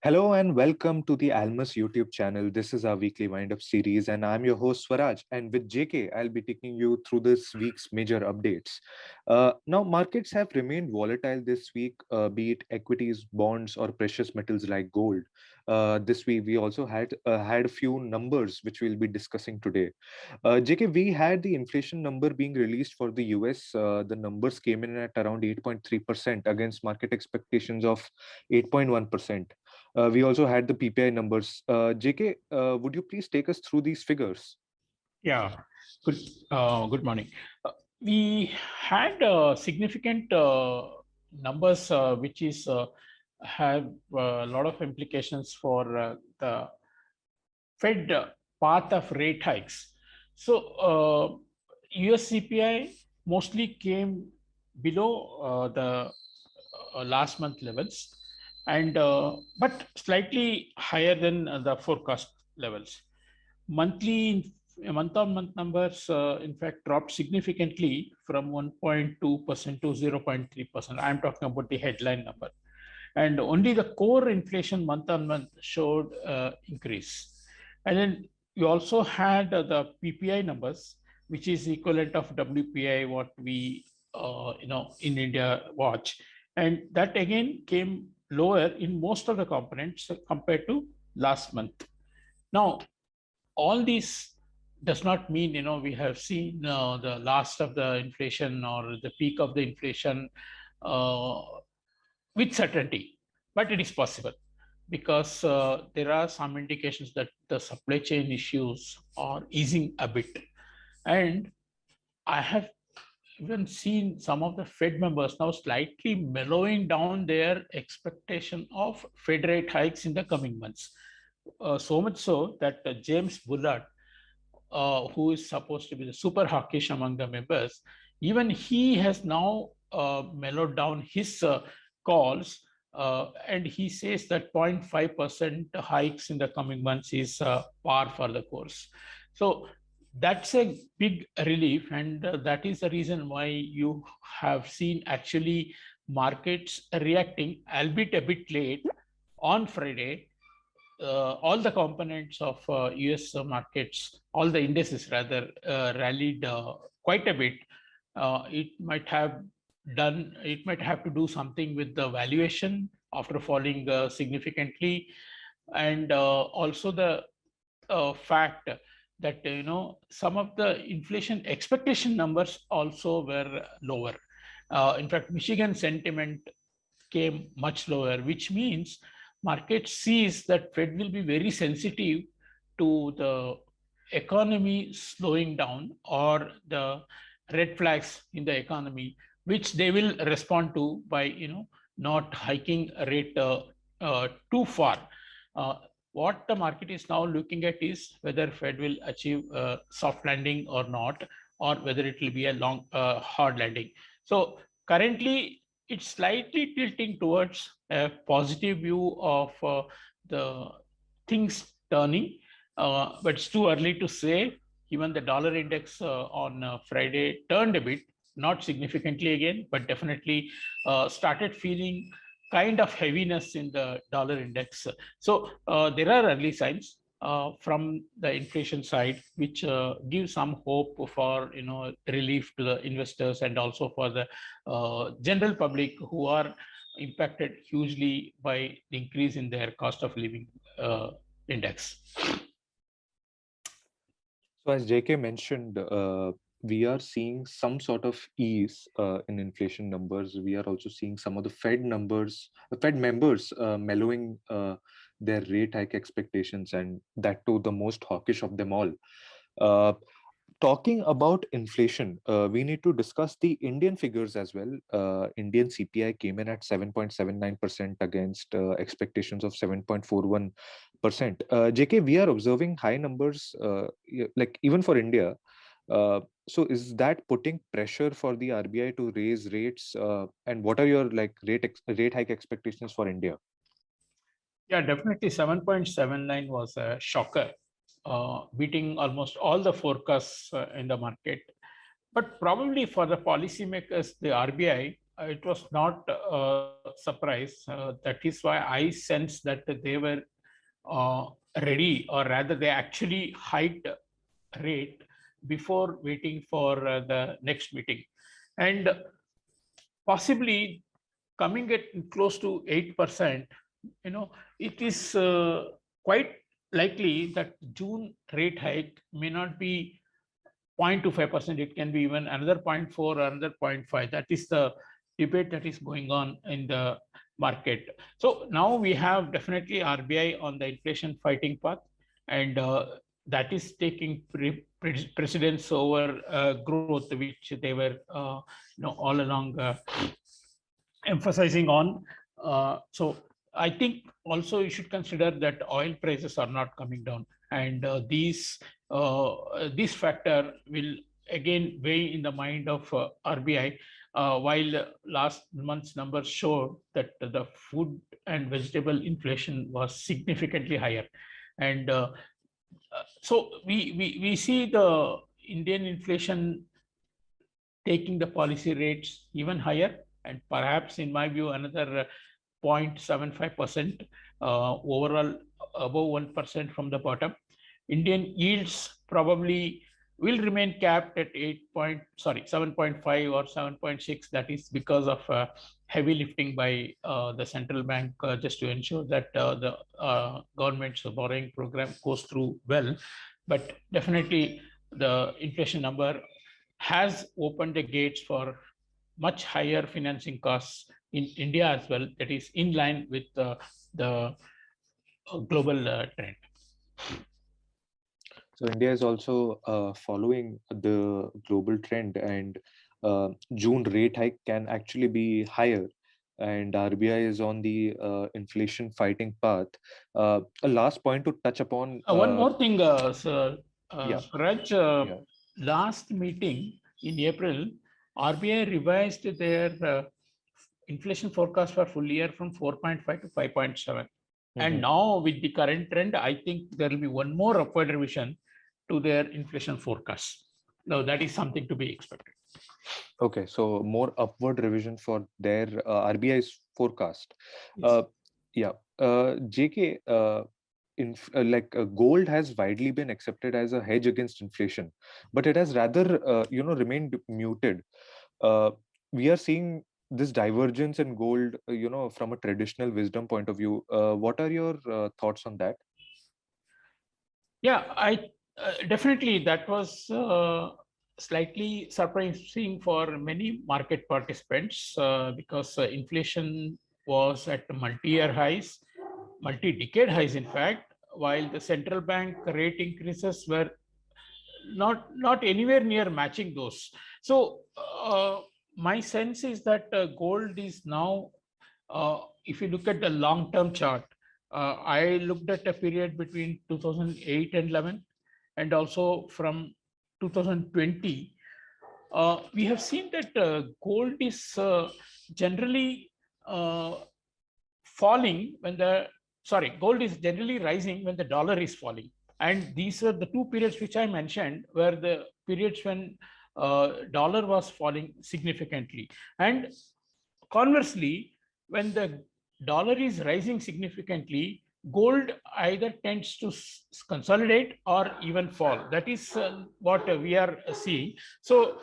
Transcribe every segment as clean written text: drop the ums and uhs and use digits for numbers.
Hello and welcome to the Almus YouTube channel. This is our weekly windup series, and I'm your host Swaraj. And with JK, I'll be taking you through this week's major updates. Now, markets have remained volatile this week, be it equities, bonds, or precious metals like gold. This week, we also had a few numbers which we'll be discussing today. JK, we had the inflation number being released for the US. The numbers came in at around 8.3% against market expectations of 8.1%. We also had the PPI numbers. JK, would you please take us through these figures? Yeah, good morning. We had significant numbers which have a lot of implications for the Fed path of rate hikes. So US CPI mostly came below the last month levels, and but slightly higher than the forecast levels. Month-on-month numbers, in fact, dropped significantly from 1.2% to 0.3%. I'm talking about the headline number. And only the core inflation month-on-month showed increase. And then you also had the PPI numbers, which is equivalent of WPI, what we, in India watch. And that again came lower in most of the components compared to last month. Now, all these does not mean we have seen the last of the inflation or the peak of the inflation with certainty, but it is possible because there are some indications that the supply chain issues are easing a bit. And I have even seen some of the Fed members now slightly mellowing down their expectation of Fed rate hikes in the coming months. So much so that James Bullard, who is supposed to be the super hawkish among the members, even he has now mellowed down his calls, and he says that 0.5% hikes in the coming months is par for the course. So that's a big relief, and that is the reason why you have seen actually markets reacting, albeit a bit late, on Friday. All the components of US markets, all the indices rather, rallied quite a bit. It might have to do something with the valuation after falling significantly, and also the fact that some of the inflation expectation numbers also were lower. In fact, Michigan sentiment came much lower, which means market sees that Fed will be very sensitive to the economy slowing down or the red flags in the economy, which they will respond to by not hiking a rate too far. What the market is now looking at is whether Fed will achieve a soft landing or not, or whether it will be a long hard landing. So currently it's slightly tilting towards a positive view of the things turning, but it's too early to say. Even the dollar index on Friday turned a bit, not significantly again, but definitely started feeling kind of heaviness in the dollar index. So there are early signs from the inflation side, which give some hope for relief to the investors and also for the general public who are impacted hugely by the increase in their cost of living index. So as JK mentioned, we are seeing some sort of ease in inflation numbers. We are also seeing some of the Fed members mellowing their rate hike expectations, and that too the most hawkish of them all. Talking about inflation, we need to discuss the Indian figures as well. Indian CPI came in at 7.79% against expectations of 7.41%. JK, we are observing high numbers, like even for India. So is that putting pressure for the RBI to raise rates? And what are your rate hike expectations for India? Yeah, definitely 7.79 was a shocker, beating almost all the forecasts in the market. But probably for the policymakers, the RBI, it was not a surprise. That is why I sense that they were ready, or rather they actually hiked rate before waiting for the next meeting. And possibly coming at close to 8%, it is quite likely that June rate hike may not be 0.25%, it can be even another 0.4 or another 0.5. That is the debate that is going on in the market. So now we have definitely RBI on the inflation fighting path, and that is taking precedence over growth, which they were all along emphasizing on. So I think also you should consider that oil prices are not coming down, and this factor will again weigh in the mind of RBI. While last month's numbers showed that the food and vegetable inflation was significantly higher, and so we see the Indian inflation taking the policy rates even higher, and perhaps, in my view, another 0.75% overall, above 1% from the bottom. Indian yields probably will remain capped at 7.5 or 7.6. That is because of heavy lifting by the central bank, just to ensure that the government's borrowing program goes through well. But definitely the inflation number has opened the gates for much higher financing costs in India as well. That is in line with the global trend. So India is also following the global trend, and June rate hike can actually be higher, and RBI is on the inflation fighting path. A last point to touch upon. One more thing, Sir Yeah, Swaraj, yeah. last meeting in April, RBI revised their inflation forecast for full year from 4.5 to 5.7. And now with the current trend, I think there will be one more upward revision to their inflation forecast. Now that is something to be expected. Okay, so more upward revision for their RBI's forecast. Yes. Yeah, JK, gold has widely been accepted as a hedge against inflation, but it has rather remained muted. We are seeing this divergence in gold, from a traditional wisdom point of view. What are your thoughts on that? Yeah, I definitely that was slightly surprising for many market participants because inflation was at multi-year highs, multi-decade highs, in fact, while the central bank rate increases were not anywhere near matching those. So my sense is that gold is now, if you look at the long-term chart, I looked at a period between 2008 and 11, and also from 2020. We have seen that gold is generally falling when gold is generally rising when the dollar is falling. And these are the two periods which I mentioned were the periods when dollar was falling significantly. And conversely, when the dollar is rising significantly, gold either tends to consolidate or even fall. That is what we are seeing. So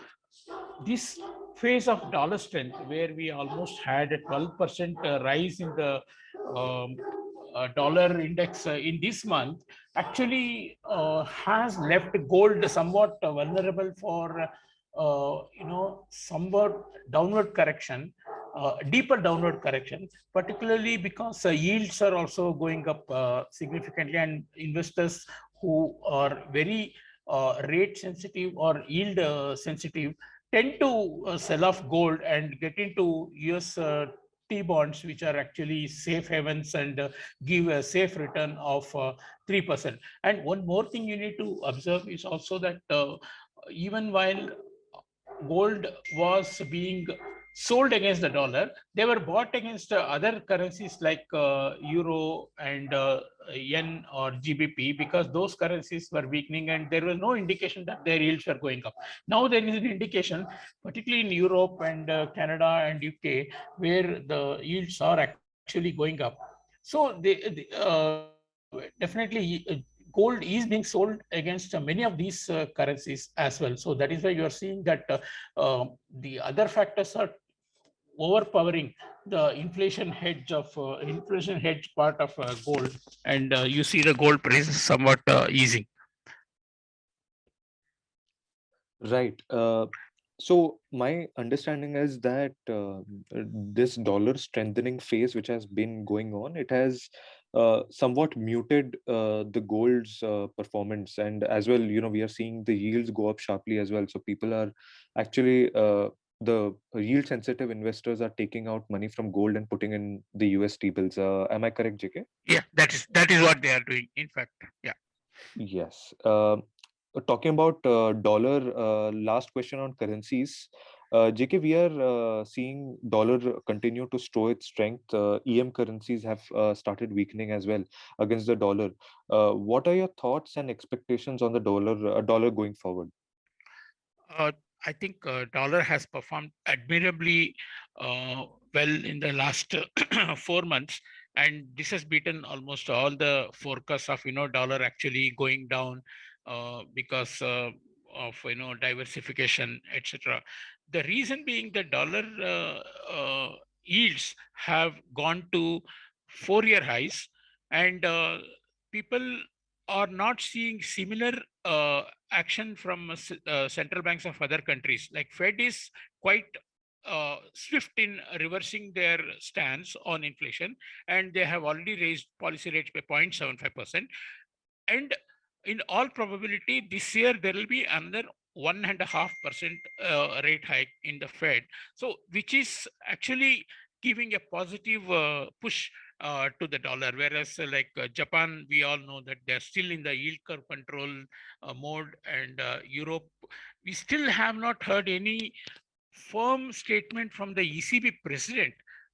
this phase of dollar strength, where we almost had a 12% rise in the um, dollar index in this month, actually has left gold somewhat vulnerable for somewhat downward correction, deeper downward correction, particularly because yields are also going up significantly, and investors who are very rate sensitive or yield sensitive tend to sell off gold and get into US T bonds, which are actually safe havens and give a safe return of 3%. And one more thing you need to observe is also that even while gold was being sold against the dollar. They were bought against other currencies like euro and yen or GBP, because those currencies were weakening and there was no indication that their yields were going up. Now there is an indication, particularly in Europe and Canada and UK, where the yields are actually going up. So definitely gold is being sold against many of these currencies as well. So that is why you are seeing that the other factors are overpowering the inflation hedge part of gold, and you see the gold prices somewhat easing. Right. So my understanding is that this dollar strengthening phase, which has been going on, it has somewhat muted the gold's performance, and as well, we are seeing the yields go up sharply as well. So people are actually the yield sensitive investors are taking out money from gold and putting in the USD bills. Am I correct, JK? Yeah, that is what they are doing, in fact. Yeah. Yes. Talking about dollar, last question on currencies. JK, we are seeing dollar continue to show its strength. EM currencies have started weakening as well against the dollar. What are your thoughts and expectations on the dollar going forward? Uh, I think dollar has performed admirably well in the last 4 months, and this has beaten almost all the forecasts of dollar actually going down because of diversification, etc. The reason being the dollar yields have gone to 4-year highs, and people are not seeing similar action from central banks of other countries. Like Fed is quite swift in reversing their stance on inflation, and they have already raised policy rates by 0.75%. And in all probability, this year there will be another 1.5% rate hike in the Fed. So, which is actually giving a positive push to the dollar. Whereas, like Japan, we all know that they're still in the yield curve control mode, and Europe, we still have not heard any firm statement from the ECB president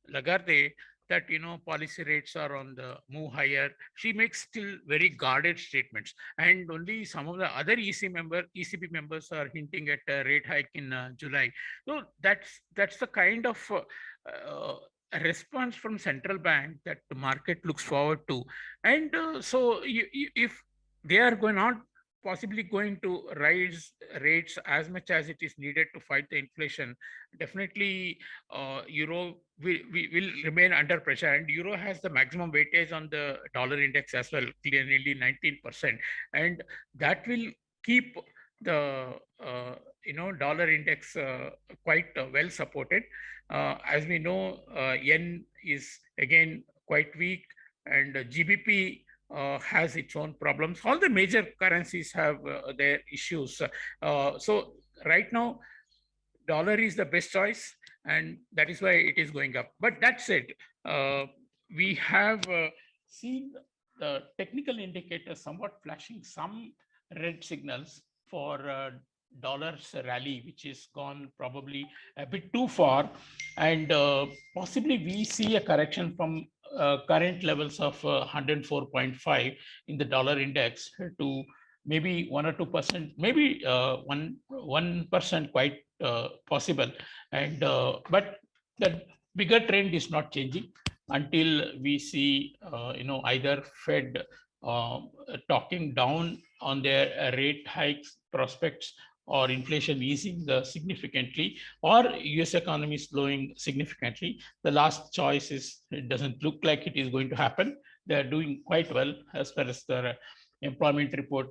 Lagarde that policy rates are on the move higher. She makes still very guarded statements, and only some of the other ECB members are hinting at a rate hike in July. So that's the kind of a response from central bank that the market looks forward to, and so if they are going not possibly going to raise rates as much as it is needed to fight the inflation, definitely euro will remain under pressure, and euro has the maximum weightage on the dollar index as well, clearly 19%, and that will keep the dollar index quite well supported. As we know, yen is again quite weak, and GBP has its own problems. All the major currencies have their issues. So right now, dollar is the best choice, and that is why it is going up. But that said, we have seen the technical indicators somewhat flashing some red signals for dollar's rally, which is gone probably a bit too far, and possibly we see a correction from current levels of 104.5 in the dollar index to maybe 1 or 2%, maybe 1% quite possible. And but the bigger trend is not changing until we see either Fed talking down on their rate hikes prospects, or inflation easing significantly, or US economy slowing significantly. The last choice is, it doesn't look like it is going to happen. They are doing quite well as far as the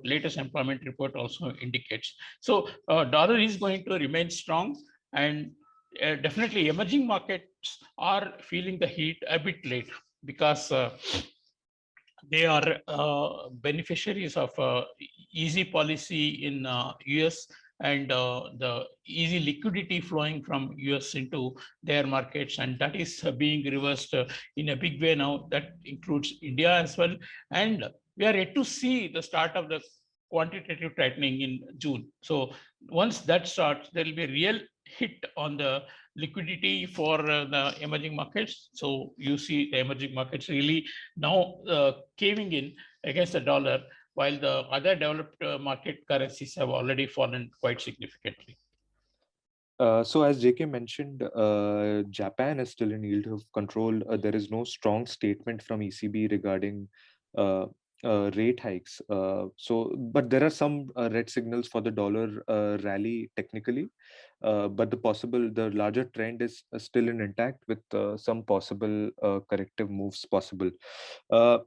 latest employment report also indicates. So dollar is going to remain strong, and definitely emerging markets are feeling the heat a bit late, because they are beneficiaries of easy policy in US, and the easy liquidity flowing from US into their markets, and that is being reversed in a big way now. That includes India as well, and we are yet to see the start of the quantitative tightening in June. So once that starts, there will be a real hit on the liquidity for the emerging markets. So you see the emerging markets really now caving in against the dollar, while the other developed market currencies have already fallen quite significantly. So as JK mentioned, Japan is still in yield of control. There is no strong statement from ECB regarding uh, rate hikes. But there are some red signals for the dollar rally technically. But the larger trend is still intact with some possible corrective moves possible. Uh,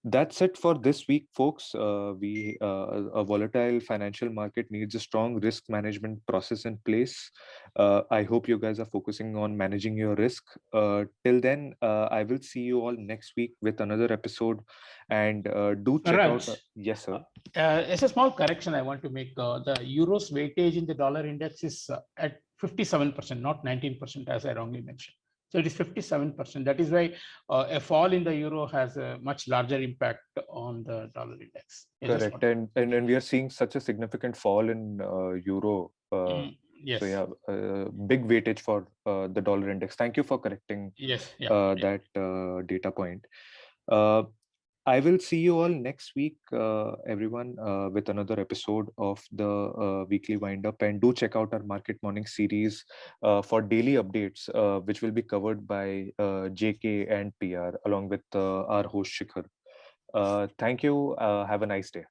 that's it for this week, folks. A volatile financial market needs a strong risk management process in place. I hope you guys are focusing on managing your risk. Till then, I will see you all next week with another episode. And do check out. Raj, Yes, sir. as a small correction, I want to make the euro's weightage in the dollar index is at 57%, not 19%, as I wrongly mentioned. So it is 57%. That is why a fall in the euro has a much larger impact on the dollar index. Correct. And we are seeing such a significant fall in euro. Yes. So yeah, big weightage for the dollar index. Thank you for correcting Yes. that data point. I will see you all next week, everyone, with another episode of the Weekly Windup. And do check out our Market Morning series for daily updates, which will be covered by JK and PR, along with our host Shikhar. Thank you. Have a nice day.